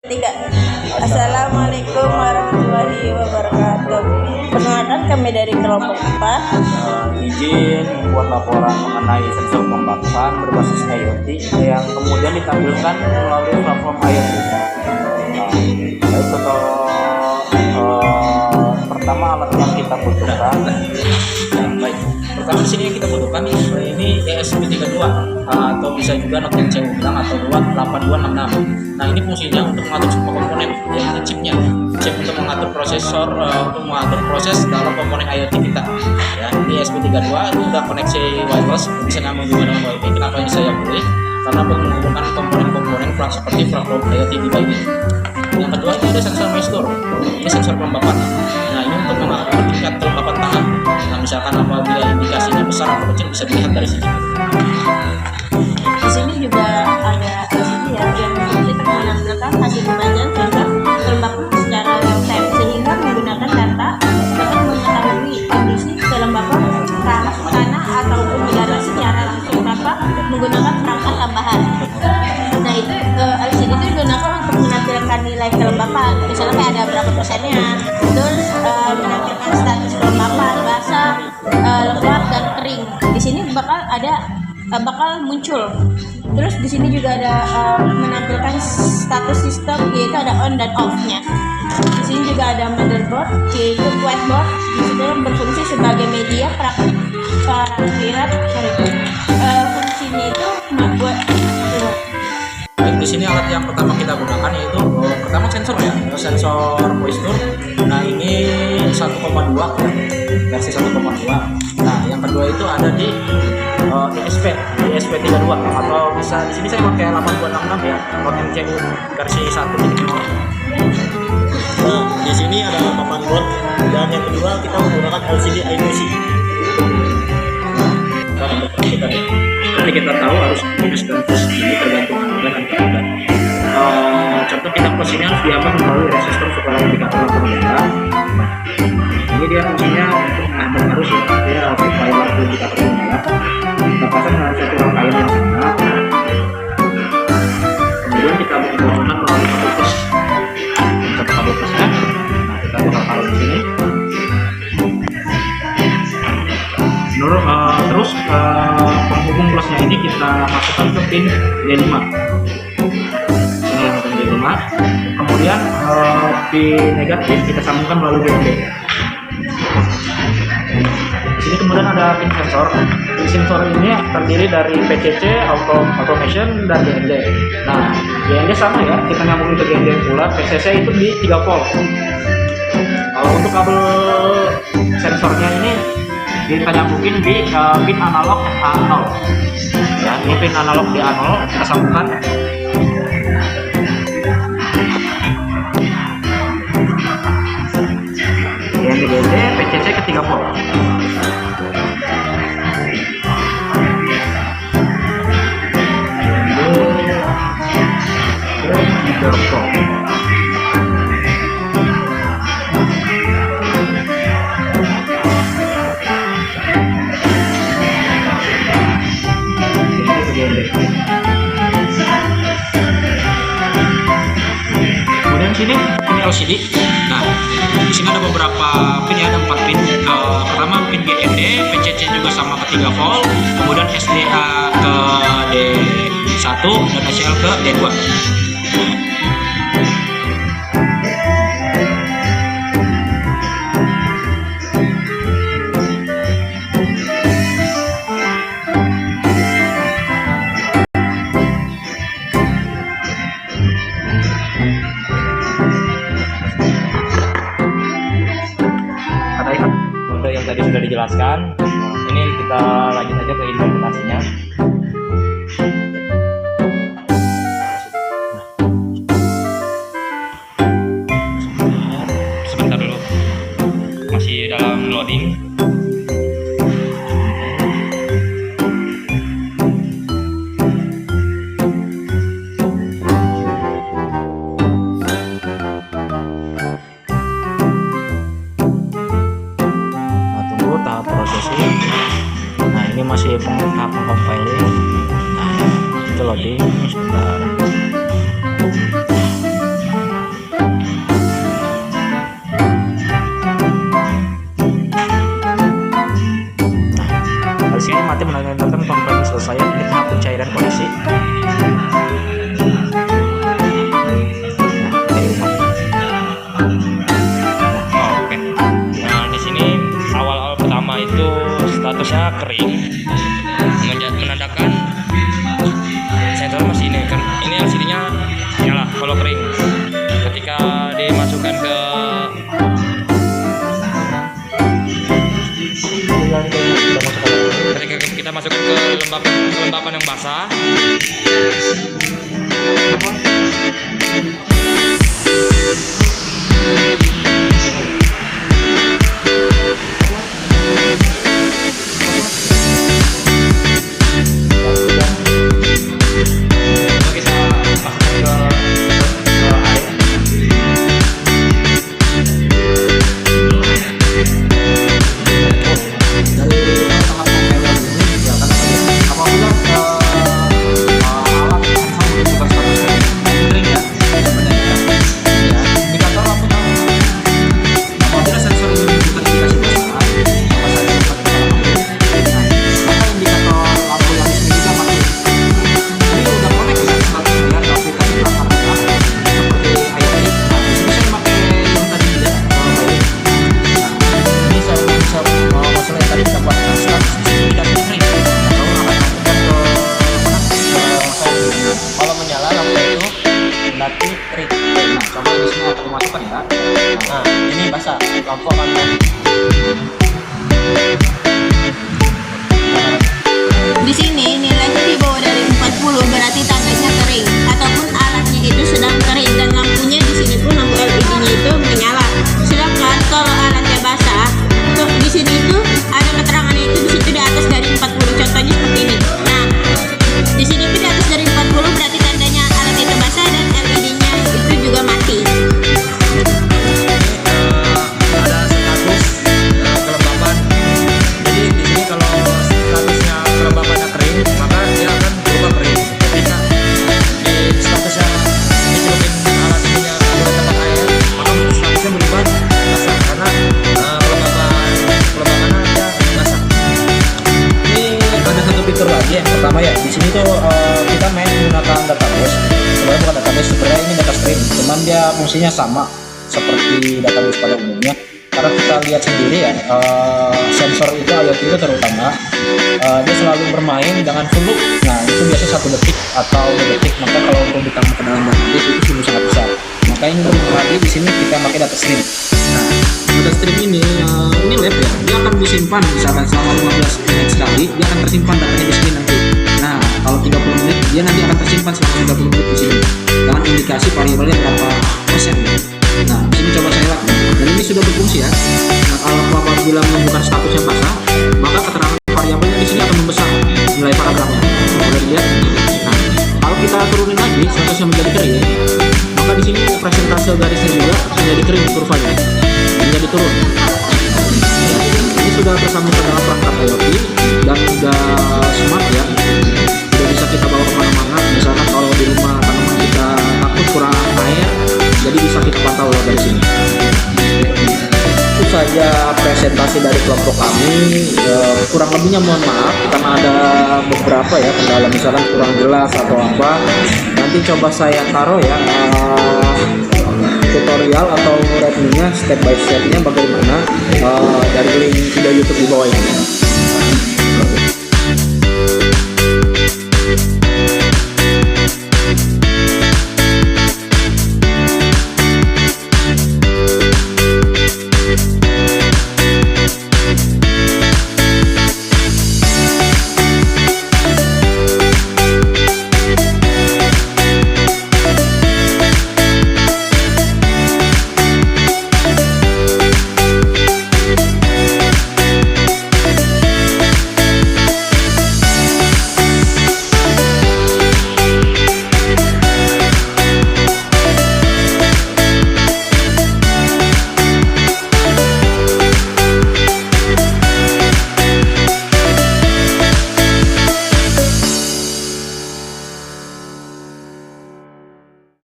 Tiga. Assalamualaikum warahmatullahi wabarakatuh. Perkenalkan kami dari kelompok 4. Izin membuat laporan mengenai sensor pembakaran berbasis IoT yang kemudian ditampilkan melalui platform IoT. Baik, pertama alat yang kita butuhkan. Baik, pertama di sini yang kita butuhkan ini ESP32 atau bisa juga Nokia C bilang atau luar 8266. Nah, ini fungsinya untuk mengatur semua komponen, yaitu chipnya, chip untuk mengatur prosesor, untuk mengatur proses dalam komponen IoT kita. Ya, ini ESP32 itu sudah koneksi wireless, bisa nyambung juga dengan WiFi. Kenapa ini saya pilih? Karena menghubungkan komponen-komponen seperti platform IoT di ini. Yang kedua ini ada sensor moisture, ini sensor kelembapan. Nah, ini untuk mengatur tingkat kelembapan tangan. Nah, misalkan apabila indikasinya besar atau kecil bisa dilihat dari sini. Di sini juga ada LCD ya yang untuk menampilkan hasil pembacaan sensor kelembapan secara real time sehingga menggunakan data dapat mengetahui kondisi kelembapan tanah ataupun udara secara langsung tanpa menggunakan perangkat tambahan. Nah, itu LCD itu digunakan untuk menampilkan nilai kelembapan, misalnya kayak ada berapa persennya, terus menampilkan status kelembapan, basah, lebat dan kering. Di sini bakal muncul. Terus di sini juga ada menampilkan status sistem, yaitu ada on dan off-nya. Di sini juga ada motherboard, yaitu whiteboard, di situ berfungsi sebagai media praktik parkiran. Fungsinya itu membuat. Baik, di sini alat yang pertama kita gunakan yaitu pertama sensor ya, sensor moisture. Nah, ini 1,2 ya, versi 1,2. Nah, yang kedua itu ada di ESP32 atau bisa di sini saya pakai 8266 ya, Nokia CU versi 1.0. Nah, di sini ada papan board dan yang kedua kita menggunakan LCD ITC. Seperti kita tahu harus minus dan plus, ini tergantung anugerah dan keadaan. Contoh kita plus ini harus diambil melalui resistor supaya indikator lampu merah. Ini dia fungsinya untuk menambah arus ya, dia supaya lampu indikator merah. Kita pasang dengan satu rangkaian yang sama. Kemudian kita menghubungkan melalui kabel plus. Satu kabel plusnya. Nah, kita bakal taruh di sini. Terus penghubung plusnya ini kita masukkan ke pin D5. Ini yang pin D5. Kemudian pin negatif kita sambungkan melalui GND. Di sini kemudian ada pin sensor. Pin sensor ini terdiri dari PCC, automation, dan GND. Nah, GND sama ya, kita nyambungin ke GND pula. PCC itu di 3 volt. Kalau untuk kabel sensornya ini kita nyambungin di pin analog A0 ya, ini pin analog di A0 kita sambungkan. Yang di GND PCC ke 3 volt. Kemudian sini LCD. Nah, di sini ada beberapa pin ya, ada 4 pin. Pertama pin GND, PCC juga sama ke 3 volt, kemudian SDA ke D1 dan ACL ke D2. Yang tadi sudah dijelaskan, ini kita lanjut aja ke implementasinya. Sebentar dulu, masih dalam loading. Tahap prosesing. Nah, ini masih tahap pengcompile ke kita masukkan ke lembapan yang basah. Nah, ini basah, lampu akan Di sini nilainya di bawah dari 40 berarti tandanya kering ataupun alatnya itu sedang kering dan lampunya di sini pun lampu LED-nya itu menyala. Sedangkan kalau alatnya basah, tuh di sini itu ada keterangannya itu di situ di atas dari 40. Contohnya seperti ini. Nah, di sini itu di atas dari 40 berarti tandanya alat itu basah dan LED-nya itu juga mati. Ada status kelembapan. Jadi di sini kalau statusnya kelembapannya kering, maka dia akan berubah kering. Ketika di statusnya dicelupin alat ininya ke tempat air, maka statusnya berubah basah karena kelembapannya dia basah. Ini ada satu fitur lagi yang pertama ya. Di sini tuh kita main menggunakan database. Sebenarnya bukan database, sebenarnya ini data stream. Cuman dia fungsinya sama seperti database pada umumnya. Karena kita lihat sendiri ya, sensor itu IoT itu terutama dia selalu bermain dengan full loop. Nah itu biasanya 1 detik atau 2 detik. Maka kalau untuk ditambah ke dalam database itu sungguh sangat besar. Maka ini lagi di sini kita pakai data stream. Nah data stream ini lab ya, dia akan disimpan misalkan selama 15 menit sekali, dia akan tersimpan datanya di sini nanti. Nah kalau 30 menit dia nanti akan tersimpan selama 30 menit di sini dengan indikasi variabelnya berapa persen. Nah di sini coba saya lihat dan ini sudah berfungsi ya. Nah kalau apabila menunjukkan statusnya basah, maka keterangan variabelnya di sini akan membesar nilai paragrafnya. Boleh dilihat. Nah kalau kita turunin lagi statusnya menjadi kering, maka di sini presentase garisnya juga menjadi kering kurvanya, menjadi turun. Ini sudah tersambung ke dalam perangkat IoT dan sudah smart ya. Sudah bisa kita bawa kemana-mana. Misalkan kalau di rumah tanaman kita takut kurang air, jadi bisa kita pantau dari sini. Itu saja presentasi dari kelompok kami. Kurang lebihnya mohon maaf karena ada beberapa ya kendala, misalkan kurang jelas atau apa. Nanti coba saya taruh ya tutorial atau reviewnya step by stepnya bagaimana dari link video YouTube di bawah ini.